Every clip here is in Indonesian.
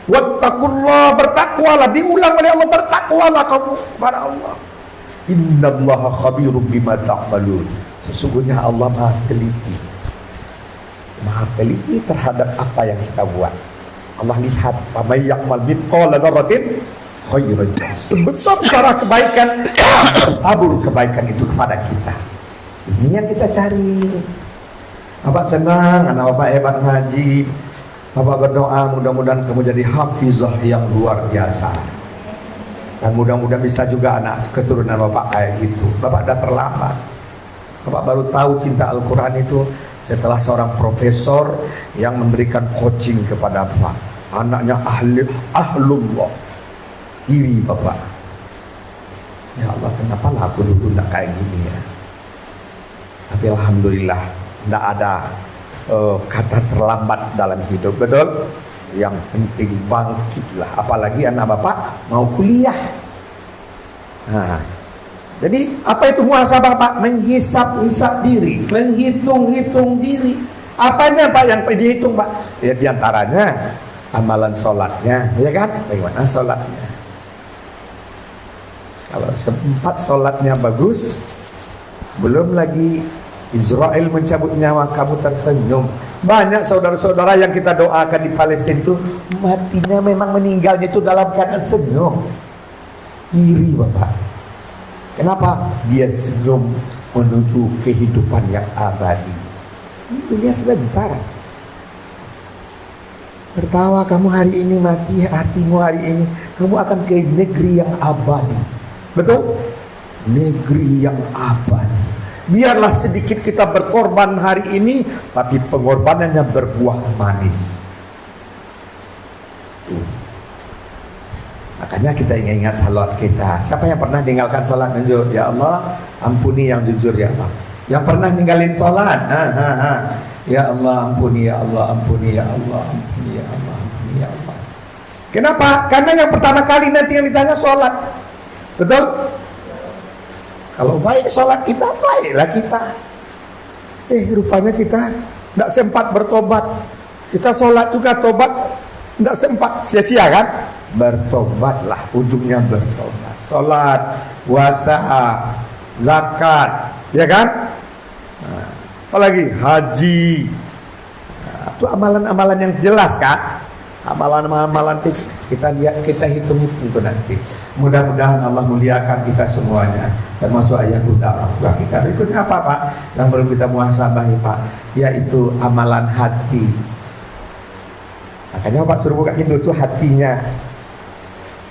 Wattaqullah, bertakwalah, diulang oleh Allah, bertakwalah kamu kepada Allah. Innallaha khabirum bima ta'malun. Sesungguhnya Allah Maha teliti terhadap apa yang kita buat. Allah lihat, "Faman ya'mal mithqala dzarratin khairan yarah." Sebesar cara kebaikan, tabur kebaikan itu kepada kita. Ini yang kita cari. Bapak senang, anak bapak hebat ngaji. Bapak berdoa mudah-mudahan kamu jadi hafizah yang luar biasa. Dan mudah-mudahan bisa juga anak keturunan bapak kayak gitu. Bapak udah terlambat. Bapak baru tahu cinta Al-Quran itu setelah seorang profesor yang memberikan coaching kepada bapak. Anaknya ahlullah. Iri bapak. Ya Allah, kenapa lah aku dulu tidak kayak gini ya. Tapi alhamdulillah tidak ada kata terlambat dalam hidup, betul? Yang penting bangkitlah. Apalagi anak bapak mau kuliah. Nah, jadi apa itu muhasabah Pak? Menghisap-hisap diri, menghitung-hitung diri. Apanya Pak yang dihitung Pak? Ya diantaranya amalan sholatnya, ya kan? Bagaimana sholatnya? Kalau sempat sholatnya bagus, belum lagi Israel mencabut nyawa, kamu tersenyum. Banyak saudara-saudara yang kita doakan di Palestina itu matinya memang meninggalnya itu dalam keadaan senyum. Iri Bapak. Kenapa? Dia senyum menuju kehidupan yang abadi. Ini dunia sebentar. Tertawa kamu hari ini, mati hatimu hari ini, kamu akan ke negeri yang abadi. Betul? Negeri yang abadi. Biarlah sedikit kita berkorban hari ini, tapi pengorbanannya berbuah manis. Makanya kita ingat salat kita. Siapa yang pernah meninggalkan salat jujur? Ya Allah, ampuni yang jujur ya Allah. Yang pernah ninggalin salat? Ya Allah, ampuni ya Allah, ampuni ya Allah, ampuni ya Allah, ampuni ya Allah. Kenapa? Karena yang pertama kali nanti yang ditanya salat. Betul? Kalau baik sholat kita, baiklah kita. Rupanya kita tidak sempat bertobat. Kita sholat juga tobat, tidak sempat, sia-sia kan? Bertobatlah, ujungnya bertobat. Sholat, puasa, zakat, ya kan? Nah, apalagi haji. Nah, itu amalan-amalan yang jelas kan? Amalan-amalan kita lihat, kita hitung itu nanti. Mudah-mudahan Allah muliakan kita semuanya, termasuk ayah bunda orang tua kita. Berikutnya apa Pak? Yang perlu kita muhasabahi Pak, yaitu amalan hati. Makanya Bapak suruh buka pintu itu hatinya.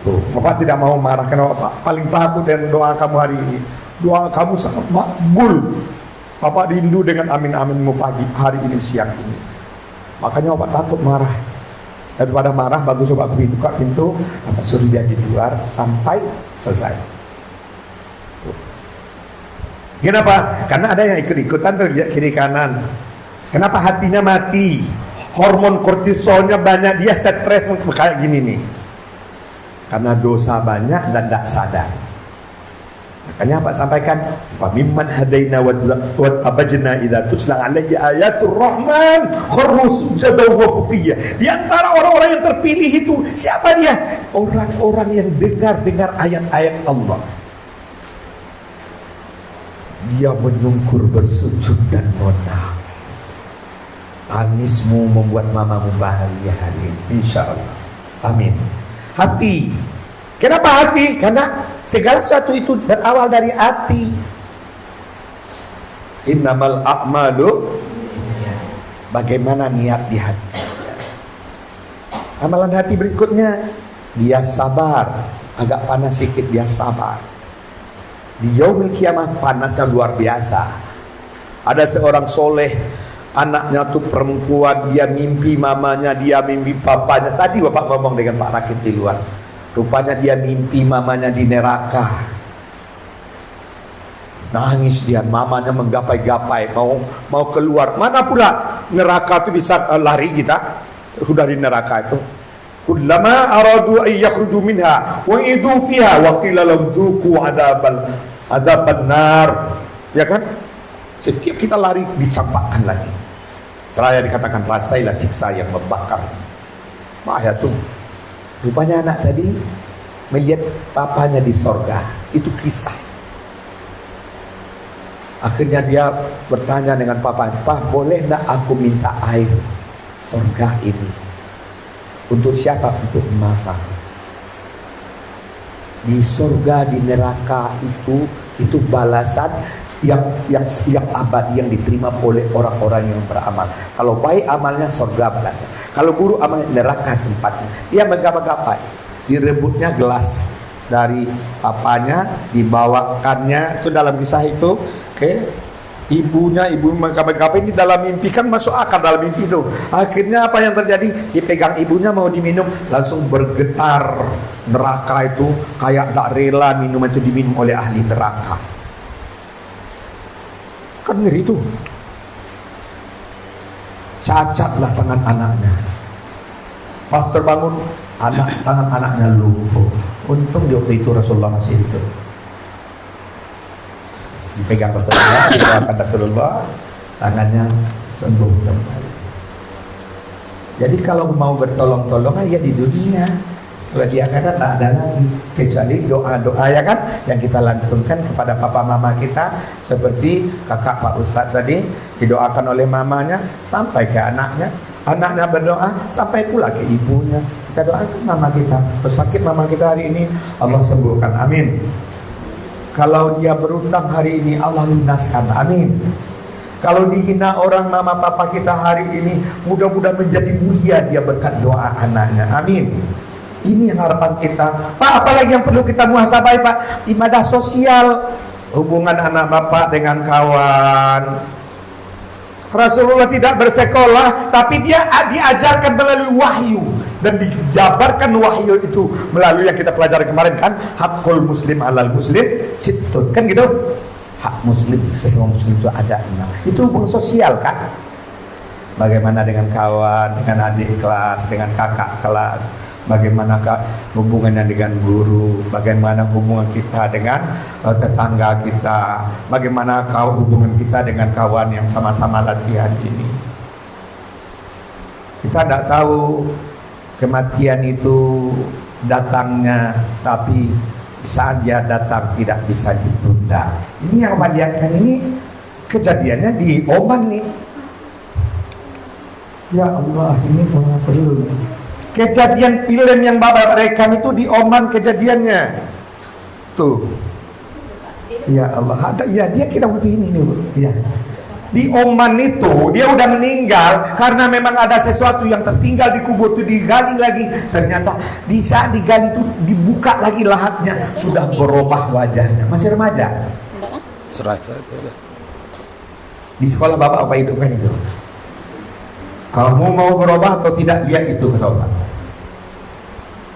Tuh, Bapak tidak mau marah karena Bapak paling takut dengan doa kamu hari ini. Doa kamu sangat makbul. Bapak rindu dengan amin-aminmu pagi hari ini, siang ini. Makanya Bapak takut marah. Daripada marah, bagus coba buka pintu, Bapak suruh dia di luar sampai selesai. Kenapa? Karena ada yang ikut-ikutan tuh kiri kanan. Kenapa hatinya mati? Hormon kortisolnya banyak, dia stres kayak gini nih. Karena dosa banyak dan tidak sadar. Makanya Pak sampaikan, "Fa mimman hadaina wa tabajna idza tusla alaihi ayatul rahman kharru sujadan wa bukiya." Di antara orang-orang yang terpilih itu siapa dia? Orang-orang yang dengar ayat-ayat Allah. Dia menyungkur, bersujud dan menangis. Tangismu membuat mamamu bahagia hari ini, insyaallah. Amin. Hati. Kenapa hati? Karena segala sesuatu itu berawal dari hati. Innamal a'malu, bagaimana niat di hati. Amalan hati berikutnya, dia sabar. Agak panas sedikit, dia sabar. Di yaumil kiamah panasnya luar biasa. Ada seorang soleh, anaknya tuh perempuan, dia mimpi mamanya, dia mimpi papanya. Tadi Bapak ngomong dengan Pak Rakit di luar. Rupanya dia mimpi mamanya di neraka. Nangis dia, mamanya menggapai-gapai mau keluar. Mana pula neraka itu bisa lari kita? Sudah di neraka itu. Kullama aradu ay yakhruju minha wa idu fiha wa qila lahum dhuqu adaban nar. Ya kan? Setiap kita lari dicampakkan lagi. Seraya dikatakan rasailah siksa yang membakar. Bahaya tuh. Rupanya anak tadi melihat papanya di sorga. Itu kisah. Akhirnya dia bertanya dengan papanya, "Pak, boleh enggak aku minta air sorga ini? Untuk siapa? Untuk mama." Di sorga, di neraka itu balasan yang abadi yang diterima oleh orang-orang yang beramal. Kalau baik amalnya sorga balasan, kalau buruk amalnya neraka tempatnya. Dia menggapai, direbutnya gelas dari papanya, dibawakannya itu dalam kisah itu ke ibunya. Ibu menggapai ini dalam mimpi, kan masuk akal dalam mimpi itu. Akhirnya apa yang terjadi? Dipegang ibunya mau diminum, langsung bergetar neraka itu, kayak tak rela minuman itu diminum oleh ahli neraka. Kan ngeri itu. Cacatlah tangan anaknya. Pas terbangun, tangan anaknya lumpuh. Untung di waktu itu Rasulullah masih hidup. Dipegang Rasulullah, didoakan Rasulullah, tangannya sembuh kembali. Jadi kalau mau bertolong-tolongan ya di dunia. Kalau di akhirat tak ada lagi kecuali doa-doa ya kan yang kita lantunkan kepada papa mama kita, seperti kakak Pak Ustadz tadi didoakan oleh mamanya sampai ke anaknya, anaknya berdoa sampai pula ke ibunya. Kita doakan mama kita, tersakit mama kita hari ini Allah sembuhkan, amin. Kalau dia berutang hari ini Allah lunaskan, amin. Kalau dihina orang mama papa kita hari ini, mudah-mudahan menjadi mulia dia berkat doa anaknya, amin. Ini yang harapan kita. Pak, apalagi yang perlu kita muhasabah, Pak? Ibadah sosial, hubungan anak bapak dengan kawan. Rasulullah tidak bersekolah, tapi dia diajarkan melalui wahyu, dan dijabarkan wahyu itu melalui yang kita pelajari kemarin kan, hakul muslim alal muslim sittun, kan gitu. Hak muslim, sesama muslim itu ada 6. Itu hubungan sosial kan. Bagaimana dengan kawan, dengan adik kelas, dengan kakak kelas, bagaimana hubungannya dengan guru, bagaimana hubungan kita dengan tetangga kita, bagaimana hubungan kita dengan kawan yang sama-sama latihan ini. Kita tidak tahu kematian itu datangnya, tapi saat dia datang tidak bisa ditunda. Ini yang melihatkan ini kejadiannya di Oman nih. Ya Allah, ini mengapa perlu? Kejadian film yang Bapak rekam itu di Oman kejadiannya. Tuh. Ya Allah, ada ya dia kira begini nih, Bu. Ya. Di Oman itu dia udah meninggal karena memang ada sesuatu yang tertinggal di kubur itu, digali lagi. Ternyata di saat digali itu dibuka lagi lahatnya, sudah berubah wajahnya. Masih remaja. Di sekolah Bapak apa hidupkan itu? Kamu mau berubah atau tidak, lihat itu kata Allah.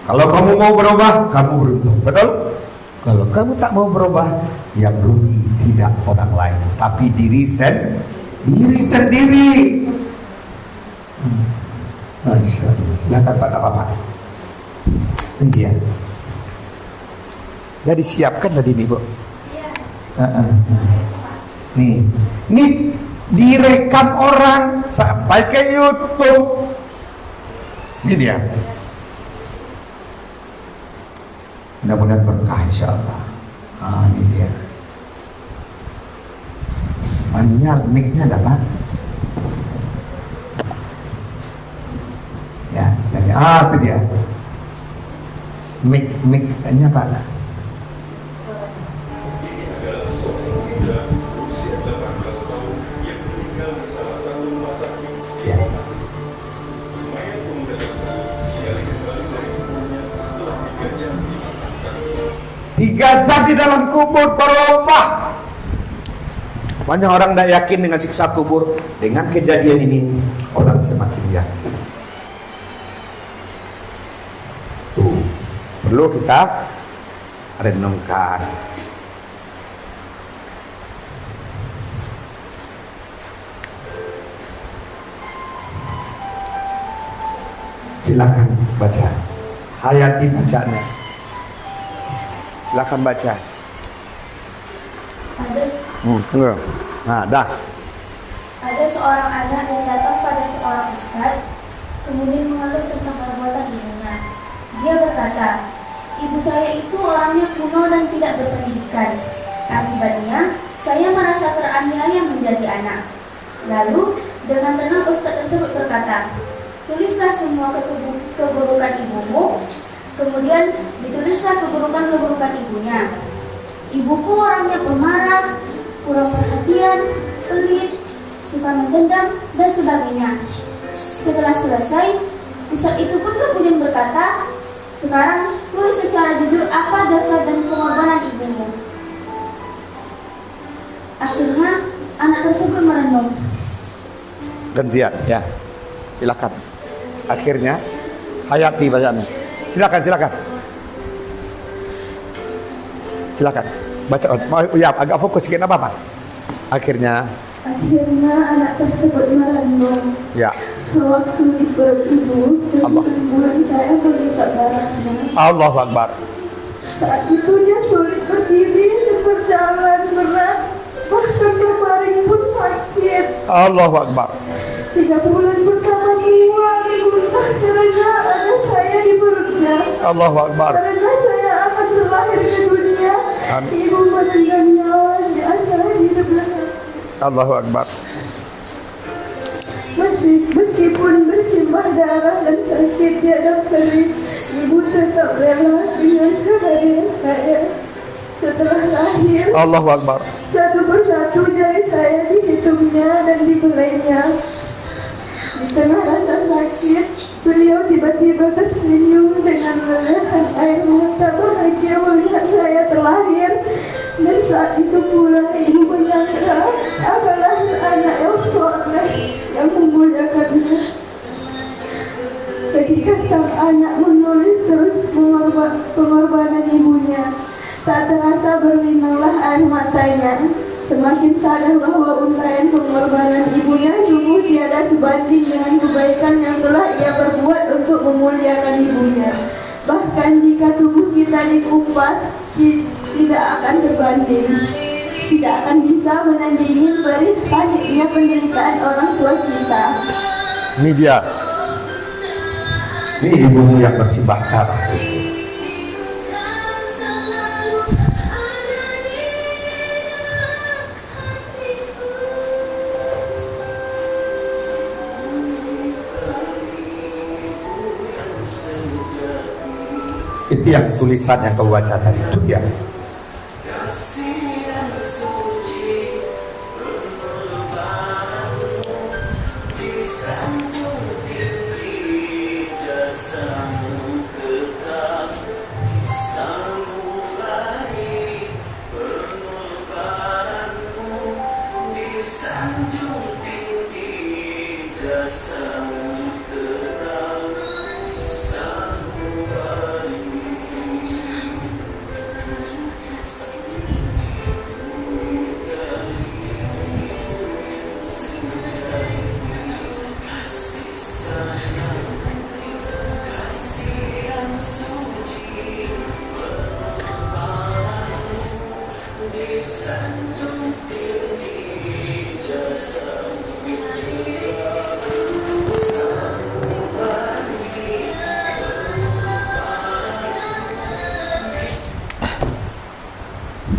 Kalau kamu mau berubah, kamu beruntung, betul? Kalau kamu tak mau berubah, yang rugi tidak orang lain, tapi diri sendiri. Masya Allah. Silakan Pak, apa-apa. Ini dia. Sudah disiapkan tadi nih, Bu. Nih direkam orang sampai ke YouTube. Ini dia. Mudah-mudahan berkah insyaallah. Ini dia. Anunya, mic-nya ada Pak? Ya, itu dia. Mic-nya Pak. Ya. 3 jam di dalam kubur berubah. Banyak orang tidak yakin dengan siksa kubur. Dengan kejadian ini orang semakin yakin. Tuh, perlu kita renungkan. Silakan baca. Hayati bacanya. Silakan baca. Tunggu. Nah, dah. Ada seorang anak yang datang pada seorang ustaz, kemudian mengeluh tentang perbuatan ibunya. Dia Dia berkata, ibu saya itu orangnya kuno dan tidak berpendidikan. Akibatnya, saya merasa teraniaya menjadi anak. Lalu, dengan tenang ustaz tersebut berkata, tulislah semua keburukan ibumu. Kemudian ditulislah keburukan-keburukan ibunya. Ibuku orangnya pemarah, kurang perhatian, pelit, suka mendendam, dan sebagainya. Setelah selesai, ustaz itu pun kemudian berkata, sekarang tulis secara jujur apa jasa dan pengorbanan ibumu. Akhirnya anak tersebut merenung. Gantian, ya. Silakan. Akhirnya Hayati bacaan. Silakan. Silakan. Baca. Ya, agak fokus sedikit apa-apa. Akhirnya anak tersebut merenung. Ya. Sewaktu di perut ibu, 9 bulan saya melihat darahnya. Allahu Akbar. Saat itu dia sulit berdiri dan berjalan berat, bahkan berbaring pun sakit. Allahu Akbar. 3 bulan pertama mual dan muntah karena ada saya di perutnya. Allahu Akbar. Karena saya akan terlahir ke dunia, Amin. ibu menendang nyawa di antara hidupnya. Allahu Akbar. Meskipun bersimbah darah dan sakit tiada perih, ibu tetap rela dengan kehadiran saya. Setelah lahir, Allahu Akbar. satu persatu jari saya dihitungnya dan dibelainya. Di tengah rasa sakit, beliau tiba-tiba tersenyum dengan lelehan air mata bahagia melihat saya terlahir. Dan saat itu pula ibu menyangka akan lahir anak yang soleh yang memuliakannya. Ketika sang anak menulis terus pengorbanan ibunya, tak terasa berlinanglah air matanya. Semakin sadar bahwa untaian pengorbanan ibunya sungguh tiada sebanding dengan kebaikan yang telah ia perbuat untuk memuliakan ibunya. Bahkan jika tubuh kita dikupas, tidak akan terbanding, tidak akan bisa menandingi perih pahitnya penderitaan orang tua kita. Ini dia. Ini ibumu yang bersibah darah. Itu yang tulisan yang kau baca tadi, itu dia.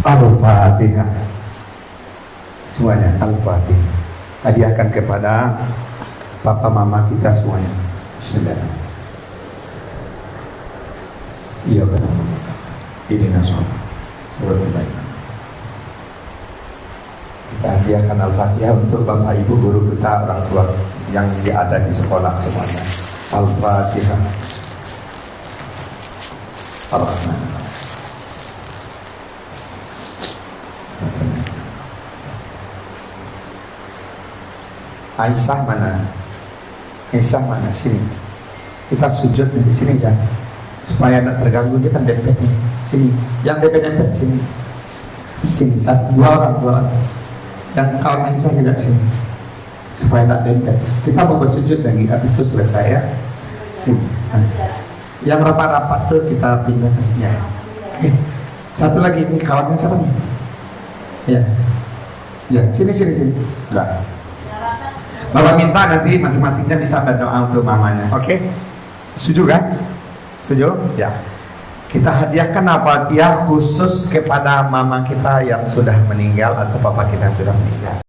Al-Fatihah. Semuanya Al-Fatihah. Hadiahkan kepada papa mama kita semuanya. Bismillah. Iya benar. Ini nasional. Surat kebaikan. Kita hadiahkan Al-Fatihah untuk bapak ibu guru kita, orang tua yang ada di sekolah semuanya. Al-Fatihah. Ar-Rahman. Aisyah mana? Aisyah mana? Sini. Kita sujud di sini saja, supaya tidak terganggu. Kita dempet nih. Sini. Yang dempet sini. Sini. Dua orang. Yang kawan Aisyah tidak sini. Supaya tidak dempet. Kita mau bersujud lagi. Habis itu selesai ya. Sini. Yang rapat-rapat tuh kita pindahkan. Ya. Satu lagi ini kawannya siapa nih? Ya. Ya. Sini. Enggak. Bapak minta nanti masing-masingnya bisa berdoa untuk mamanya. Oke? Setuju kan? Setuju? Ya. Kita hadiahkan apa ya khusus kepada mama kita yang sudah meninggal atau papa kita yang sudah meninggal.